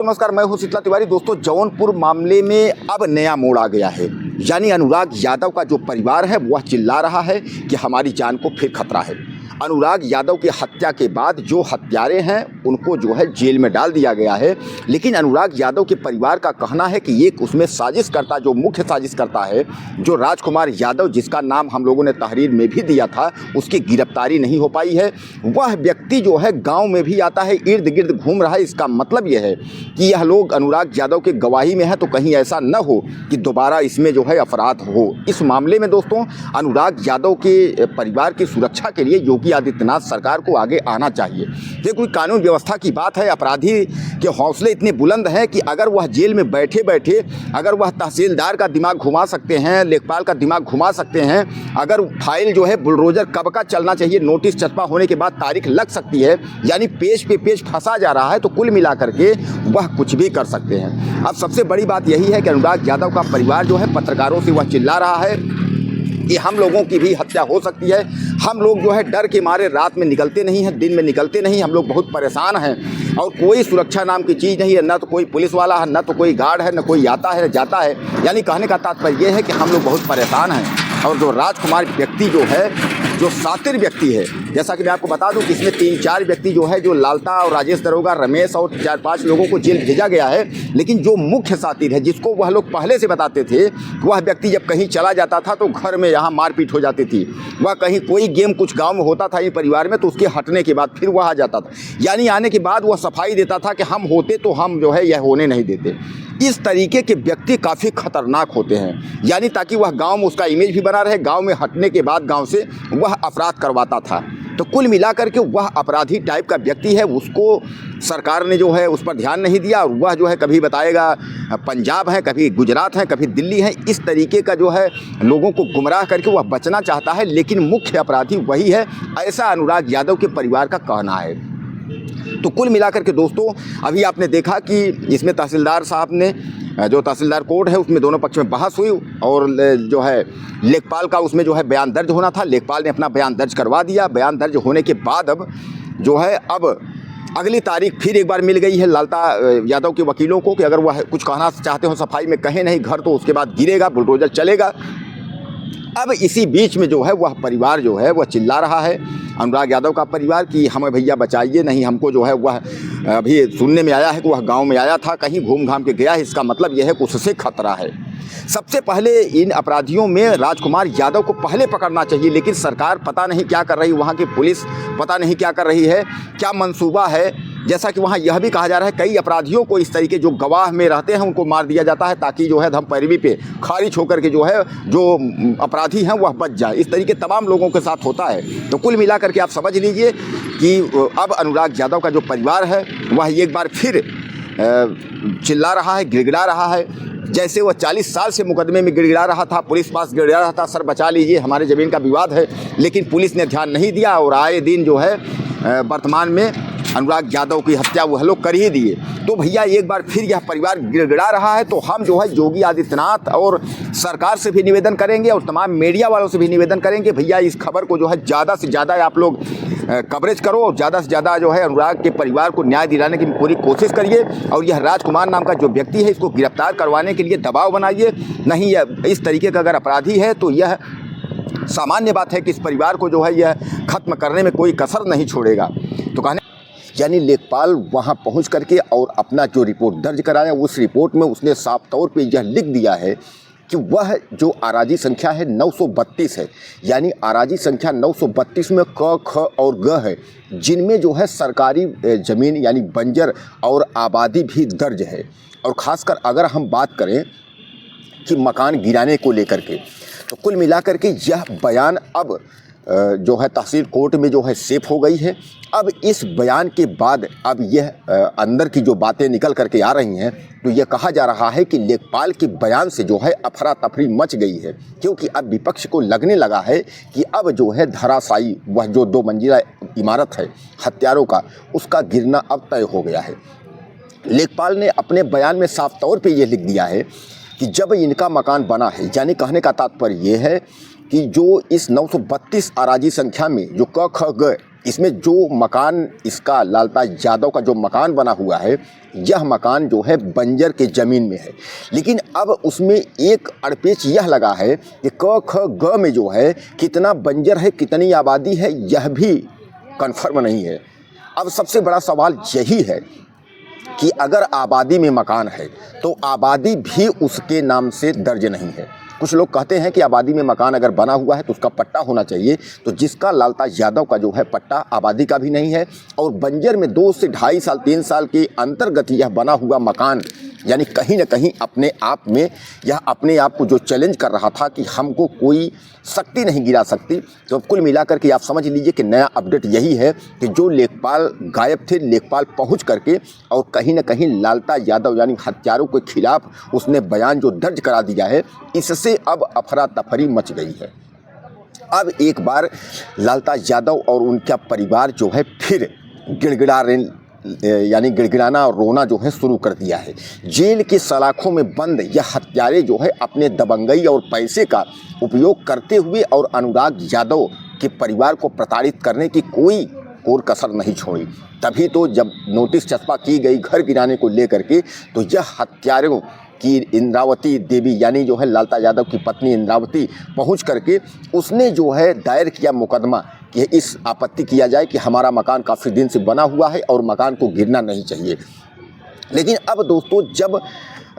नमस्कार, मैं हूं शीतला तिवारी। दोस्तों, जौनपुर मामले में अब नया मोड़ आ गया है। यानी अनुराग यादव का जो परिवार है वह चिल्ला रहा है कि हमारी जान को फिर खतरा है। अनुराग यादव की हत्या के बाद जो हत्यारे हैं उनको जो है जेल में डाल दिया गया है, लेकिन अनुराग यादव के परिवार का कहना है कि एक उसमें साजिशकर्ता, जो मुख्य साजिशकर्ता है, जो राजकुमार यादव, जिसका नाम हम लोगों ने तहरीर में भी दिया था, उसकी गिरफ्तारी नहीं हो पाई है। वह व्यक्ति जो है गाँव में भी आता है, इर्द गिर्द घूम रहा है। इसका मतलब यह है कि यह लोग अनुराग यादव के गवाही में है, तो कहीं ऐसा न हो कि दोबारा इसमें जो है अपराध हो। इस मामले में दोस्तों अनुराग यादव के परिवार की सुरक्षा के लिए योगी आदित्यनाथ सरकार को आगे आना चाहिए। ये कोई कानून व्यवस्था की बात है। अपराधी के हौसले इतने बुलंद हैं कि अगर वह जेल में बैठे बैठे अगर वह तहसीलदार का दिमाग घुमा सकते हैं, लेखपाल का दिमाग घुमा सकते हैं, अगर फाइल जो है बुलडोजर कब का चलना चाहिए, नोटिस चस्पा होने के बाद तारीख लग सकती है, यानी पेज पे पेज फंसा जा रहा है, तो कुल मिला करके वह कुछ भी कर सकते हैं। अब सबसे बड़ी बात यही है कि अनुराग यादव का परिवार जो है पत्रकारों से वह चिल्ला रहा है कि हम लोगों की भी हत्या हो सकती है। हम लोग जो है डर के मारे रात में निकलते नहीं हैं, दिन में निकलते नहीं, हम लोग बहुत परेशान हैं और कोई सुरक्षा नाम की चीज़ नहीं है। न तो कोई पुलिस वाला है, न तो कोई गार्ड है, न कोई आता है जाता है। यानी कहने का तात्पर्य यह है कि हम लोग बहुत परेशान हैं। और जो राजकुमार व्यक्ति जो है, जो सातिर व्यक्ति है, जैसा कि मैं आपको बता दूं कि इसमें 3-4 व्यक्ति जो है, जो लालता और राजेश दरोगा, रमेश और 4-5 लोगों को जेल भेजा गया है, लेकिन जो मुख्य सातिर है, जिसको वह लोग पहले से बताते थे, वह व्यक्ति जब कहीं चला जाता था तो घर में यहाँ मारपीट हो जाती थी। वह कहीं कोई गेम कुछ गांव में होता था ये परिवार में, तो उसके हटने के बाद फिर वह आ जाता था। यानी आने के बाद वह सफाई देता था कि हम होते तो हम जो है यह होने नहीं देते। इस तरीके के व्यक्ति काफ़ी खतरनाक होते हैं, यानी ताकि वह गांव में उसका इमेज भी बना रहे, गांव में हटने के बाद गांव से वह अपराध करवाता था। तो कुल मिलाकर के वह अपराधी टाइप का व्यक्ति है, उसको सरकार ने जो है उस पर ध्यान नहीं दिया। और वह जो है कभी बताएगा पंजाब है, कभी गुजरात है, कभी दिल्ली है। इस तरीके का जो है लोगों को गुमराह करके वह बचना चाहता है, लेकिन मुख्य अपराधी वही है, ऐसा अनुराग यादव के परिवार का कहना है। तो कुल मिलाकर के दोस्तों अभी आपने देखा कि इसमें तहसीलदार साहब ने, जो तहसीलदार कोर्ट है, उसमें दोनों पक्ष में बहस हुई और जो है लेखपाल का उसमें जो है बयान दर्ज होना था। लेखपाल ने अपना बयान दर्ज करवा दिया। बयान दर्ज होने के बाद अब जो है अब अगली तारीख फिर एक बार मिल गई है लालता यादव के वकीलों को कि अगर वह कुछ कहना चाहते हो सफाई में कहें नहीं, घर तो उसके बाद गिरेगा, बुलडोजर चलेगा। अब इसी बीच में जो है वह परिवार जो है वह चिल्ला रहा है, अनुराग यादव का परिवार, कि हमें भैया बचाइए, नहीं हमको जो है वह अभी सुनने में आया है कि वह गांव में आया था, कहीं घूम घाम के गया है। इसका मतलब यह है कि उससे खतरा है। सबसे पहले इन अपराधियों में राजकुमार यादव को पहले पकड़ना चाहिए, लेकिन सरकार पता नहीं क्या कर रही, वहाँ की पुलिस पता नहीं क्या कर रही है, क्या मंसूबा है। जैसा कि वहाँ यह भी कहा जा रहा है कई अपराधियों को इस तरीके जो गवाह में रहते हैं उनको मार दिया जाता है, ताकि जो है धम पैरवी पे खारिज होकर के जो है जो अपराधी हैं वह बच जाए। इस तरीके तमाम लोगों के साथ होता है। तो कुल मिलाकर के आप समझ लीजिए कि अब अनुराग यादव का जो परिवार है वह एक बार फिर चिल्ला रहा है, गिड़गिड़ा रहा है। जैसे वह 40 साल से मुकदमे में गिड़गिड़ा रहा था, पुलिस पास गिड़गिड़ा रहा था, सर बचा लीजिए हमारे ज़मीन का विवाद है, लेकिन पुलिस ने ध्यान नहीं दिया और आए दिन जो है वर्तमान में अनुराग यादव की हत्या वह लोग कर ही दिए। तो भैया एक बार फिर यह परिवार गिड़गिड़ा रहा है। तो हम जो है योगी आदित्यनाथ और सरकार से भी निवेदन करेंगे और तमाम मीडिया वालों से भी निवेदन करेंगे, भैया इस खबर को जो है ज़्यादा से ज़्यादा आप लोग कवरेज करो और ज़्यादा से ज़्यादा जो है अनुराग के परिवार को न्याय दिलाने की पूरी कोशिश करिए। और यह राजकुमार नाम का जो व्यक्ति है इसको गिरफ्तार करवाने के लिए दबाव बनाइए। नहीं, यह इस तरीके का अगर अपराधी है तो यह सामान्य बात है कि इस परिवार को जो है यह खत्म करने में कोई कसर नहीं छोड़ेगा। तो कहने यानी लेखपाल वहां पहुंच करके और अपना जो रिपोर्ट दर्ज कराया, उस रिपोर्ट में उसने साफ तौर पे यह लिख दिया है कि वह जो आराजी संख्या है 932 है, यानी आराजी संख्या 932 में क, ख और ग है, जिनमें जो है सरकारी ज़मीन यानी बंजर और आबादी भी दर्ज है। और ख़ासकर अगर हम बात करें कि मकान गिराने को लेकर के, तो कुल मिलाकर के यह बयान अब जो है तहसील कोर्ट में जो है सेफ हो गई है। अब इस बयान के बाद अब यह अंदर की जो बातें निकल करके आ रही हैं, तो यह कहा जा रहा है कि लेखपाल के बयान से जो है अफरा तफरी मच गई है, क्योंकि अब विपक्ष को लगने लगा है कि अब जो है धराशायी वह जो 2 मंजिला इमारत है हत्यारों का, उसका गिरना अब तय हो गया है। लेखपाल ने अपने बयान में साफ तौर पर यह लिख दिया है कि जब इनका मकान बना है, यानी कहने का तात्पर्य यह है कि जो इस 932 आराजी संख्या में जो क ख ग इसमें जो मकान इसका लालता यादव का जो मकान बना हुआ है, यह मकान जो है बंजर के ज़मीन में है। लेकिन अब उसमें एक अड़पेच यह लगा है कि क ख ग में जो है कितना बंजर है, कितनी आबादी है, यह भी कन्फर्म नहीं है। अब सबसे बड़ा सवाल यही है कि अगर आबादी में मकान है तो आबादी भी उसके नाम से दर्ज नहीं है। कुछ लोग कहते हैं कि आबादी में मकान अगर बना हुआ है तो उसका पट्टा होना चाहिए, तो जिसका लालता यादव का जो है पट्टा आबादी का भी नहीं है और बंजर में 2 से 2.5 साल 3 साल के अंतर्गत यह बना हुआ मकान यानी कहीं ना कहीं अपने आप में यह अपने आप को जो चैलेंज कर रहा था कि हमको कोई शक्ति नहीं गिरा सकती। तो कुल मिलाकर के आप समझ लीजिए कि नया अपडेट यही है कि जो लेखपाल गायब थे, लेखपाल पहुंच करके और कहीं ना कहीं लालता यादव यानी हत्यारों के खिलाफ उसने बयान जो दर्ज करा दिया है, इससे अब अफरा तफरी मच गई है। अब एक बार लालता यादव और उनका परिवार जो है फिर गिड़गिड़ाना और रोना जो है शुरू कर दिया है। जेल की सलाखों में बंद यह हत्यारे जो है अपने दबंगई और पैसे का उपयोग करते हुए और अनुराग यादव के परिवार को प्रताड़ित करने की कोई कोर कसर नहीं छोड़ी। तभी तो जब नोटिस चस्पा की गई घर गिराने को लेकर के, तो यह हत्यारों कि इंद्रावती देवी यानी जो है लालता यादव की पत्नी इंद्रावती पहुंच करके उसने जो है दायर किया मुकदमा कि इस आपत्ति किया जाए कि हमारा मकान काफ़ी दिन से बना हुआ है और मकान को गिरना नहीं चाहिए। लेकिन अब दोस्तों जब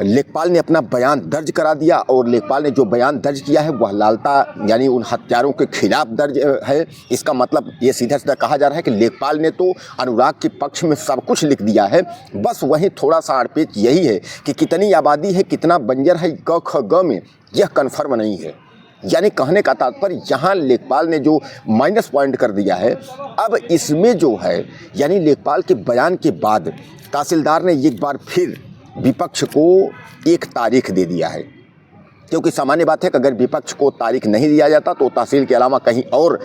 लेखपाल ने अपना बयान दर्ज करा दिया और लेखपाल ने जो बयान दर्ज किया है वह लालता यानी उन हत्यारों के खिलाफ दर्ज है, इसका मतलब ये सीधा सीधा कहा जा रहा है कि लेखपाल ने तो अनुराग के पक्ष में सब कुछ लिख दिया है। बस वहीं थोड़ा सा अड़पेच यही है कि कितनी आबादी है, कितना बंजर है क ख ग में, यह कन्फर्म नहीं है। यानी कहने का तात्पर्य यहाँ लेखपाल ने जो माइनस पॉइंट कर दिया है। अब इसमें जो है यानी लेखपाल के बयान के बाद तहसीलदार ने एक बार फिर विपक्ष को एक तारीख दे दिया है, क्योंकि सामान्य बात है कि अगर विपक्ष को तारीख नहीं दिया जाता तो तहसील के अलावा कहीं और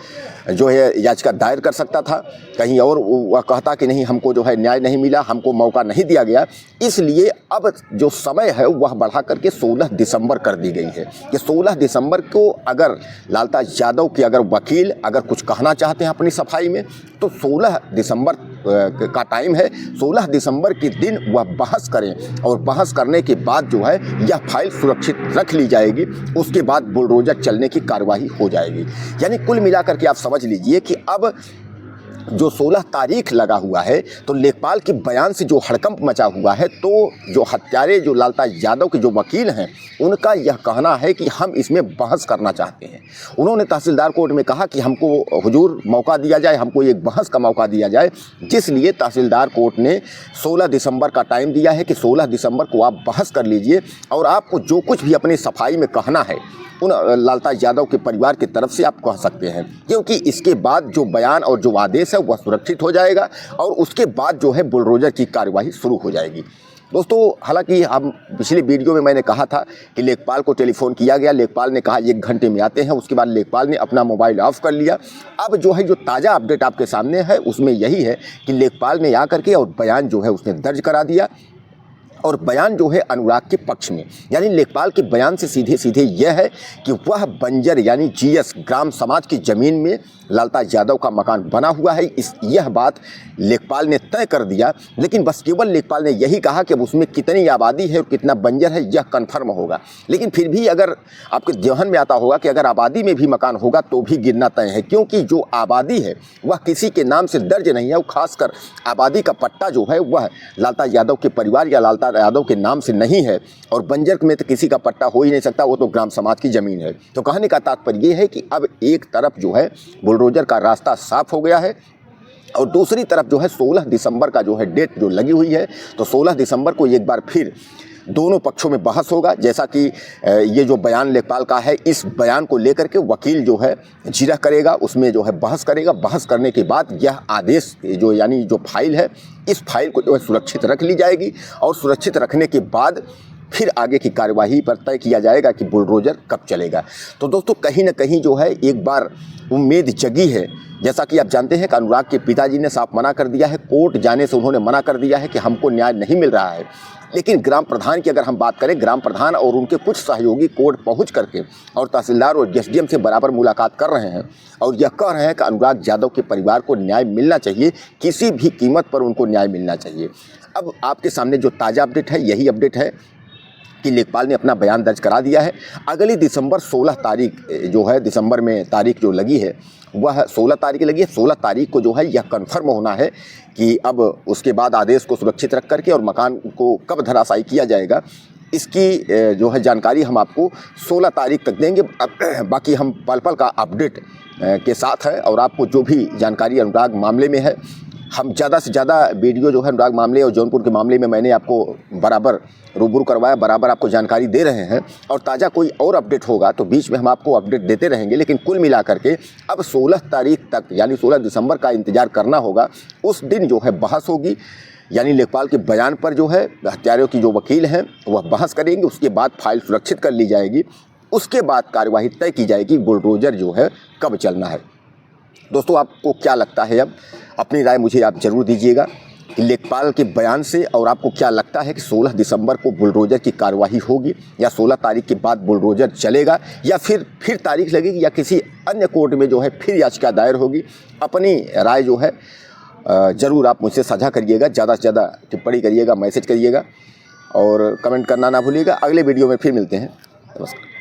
जो है याचिका दायर कर सकता था, कहीं और वह कहता कि नहीं हमको जो है न्याय नहीं मिला, हमको मौका नहीं दिया गया। इसलिए अब जो समय है वह बढ़ा करके 16 दिसंबर कर दी गई है कि 16 दिसंबर को अगर लालता यादव के अगर वकील अगर कुछ कहना चाहते हैं अपनी सफाई में तो 16 दिसंबर का टाइम है। 16 दिसंबर के दिन वह बहस करें और बहस करने के बाद जो है यह फाइल सुरक्षित रख ली जाएगी, उसके बाद बुलडोजर चलने की कार्यवाही हो जाएगी। यानी कुल मिलाकर के आप समझ लीजिए कि अब जो 16 तारीख लगा हुआ है तो लेखपाल के बयान से जो हड़कंप मचा हुआ है, तो जो हत्यारे जो लालता यादव के जो वकील हैं उनका यह कहना है कि हम इसमें बहस करना चाहते हैं। उन्होंने तहसीलदार कोर्ट में कहा कि हमको हुजूर मौका दिया जाए, हमको एक बहस का मौका दिया जाए, जिसलिए तहसीलदार कोर्ट ने 16 दिसंबर का टाइम दिया है कि 16 दिसंबर को आप बहस कर लीजिए और आपको जो कुछ भी अपनी सफाई में कहना है उन लालता यादव के परिवार की तरफ से आप कह सकते हैं, क्योंकि इसके बाद जो बयान और जो आदेश है वह सुरक्षित हो जाएगा और उसके बाद जो है बुलडोजर की कार्यवाही शुरू हो जाएगी। दोस्तों हालांकि हम पिछले वीडियो में मैंने कहा था कि लेखपाल को टेलीफोन किया गया, लेखपाल ने कहा 1 घंटे में आते हैं, उसके बाद लेखपाल ने अपना मोबाइल ऑफ कर लिया। अब जो है जो ताज़ा अपडेट आपके सामने है उसमें यही है कि लेखपाल ने आकर के और बयान जो है उसने दर्ज करा दिया और बयान जो है अनुराग के पक्ष में, यानी लेखपाल के बयान से सीधे सीधे यह है कि वह बंजर यानी जीएस ग्राम समाज की ज़मीन में लालता यादव का मकान बना हुआ है। यह बात लेखपाल ने तय कर दिया, लेकिन बस केवल लेखपाल ने यही कहा कि अब उसमें कितनी आबादी है और कितना बंजर है यह कन्फर्म होगा। लेकिन फिर भी अगर आपके ध्यान में आता होगा कि अगर आबादी में भी मकान होगा तो भी गिरना तय है, क्योंकि जो आबादी है वह किसी के नाम से दर्ज नहीं है। वो खासकर आबादी का पट्टा जो है वह लालता यादव के परिवार या लालता यादव के नाम से नहीं है और बंजर में तो किसी का पट्टा हो ही नहीं सकता, वो तो ग्राम समाज की ज़मीन है। तो कहने का तात्पर्य ये है कि अब एक तरफ जो है बुलडोजर का रास्ता साफ हो गया है और दूसरी तरफ जो है 16 दिसंबर का जो है डेट जो लगी हुई है, तो 16 दिसंबर को एक बार फिर दोनों पक्षों में बहस होगा। जैसा कि ये जो बयान लेखपाल का है, इस बयान को लेकर के वकील जो है जिरह करेगा, उसमें जो है बहस करेगा। बहस करने के बाद यह आदेश जो यानी जो फाइल है, इस फाइल को जो है सुरक्षित रख ली जाएगी और सुरक्षित रखने के बाद फिर आगे की कार्यवाही पर तय किया जाएगा कि बुलडोजर कब चलेगा। तो दोस्तों कहीं ना कहीं जो है एक बार उम्मीद जगी है जैसा कि आप जानते हैं कि अनुराग के पिताजी ने साफ मना कर दिया है, कोर्ट जाने से उन्होंने मना कर दिया है कि हमको न्याय नहीं मिल रहा है। लेकिन ग्राम प्रधान की अगर हम बात करें, ग्राम प्रधान और उनके कुछ सहयोगी कोर्ट पहुंच करके और तहसीलदार और एसडीएम से बराबर मुलाकात कर रहे हैं और यह कह रहे हैं कि अनुराग यादव के परिवार को न्याय मिलना चाहिए, किसी भी कीमत पर उनको न्याय मिलना चाहिए। अब आपके सामने जो ताज़ा अपडेट है, यही अपडेट है कि लेखपाल ने अपना बयान दर्ज करा दिया है। अगली दिसंबर 16 तारीख जो है, दिसंबर में तारीख जो लगी है वह 16 तारीख लगी है। 16 तारीख को जो है यह कन्फर्म होना है कि अब उसके बाद आदेश को सुरक्षित रख करके और मकान को कब धराशायी किया जाएगा, इसकी जो है जानकारी हम आपको 16 तारीख तक देंगे। बाकी हम पल पल का अपडेट के साथ है और आपको जो भी जानकारी अनुराग मामले में है, हम ज़्यादा से ज़्यादा वीडियो जो है अनुराग मामले और जौनपुर के मामले में मैंने आपको बराबर रूबरू करवाया, बराबर आपको जानकारी दे रहे हैं। और ताज़ा कोई और अपडेट होगा तो बीच में हम आपको अपडेट देते रहेंगे। लेकिन कुल मिला करके अब 16 तारीख तक यानी 16 दिसंबर का इंतज़ार करना होगा। उस दिन जो है बहस होगी, यानी लेखपाल के बयान पर जो है हत्यारों की जो वकील हैं वह बहस करेंगे। उसके बाद फाइल सुरक्षित कर ली जाएगी, उसके बाद कार्यवाही तय की जाएगी बुलडोजर जो है कब चलना है। दोस्तों, आपको क्या लगता है? अब अपनी राय मुझे आप ज़रूर दीजिएगा कि लेखपाल के बयान से और आपको क्या लगता है कि 16 दिसंबर को बुलडोजर की कार्यवाही होगी या 16 तारीख के बाद बुलडोजर चलेगा या फिर तारीख लगेगी या किसी अन्य कोर्ट में जो है फिर याचिका दायर होगी। अपनी राय जो है ज़रूर आप मुझसे साझा करिएगा, ज़्यादा से ज़्यादा टिप्पणी करिएगा, मैसेज करिएगा और कमेंट करना ना भूलिएगा। अगले वीडियो में फिर मिलते हैं। नमस्कार।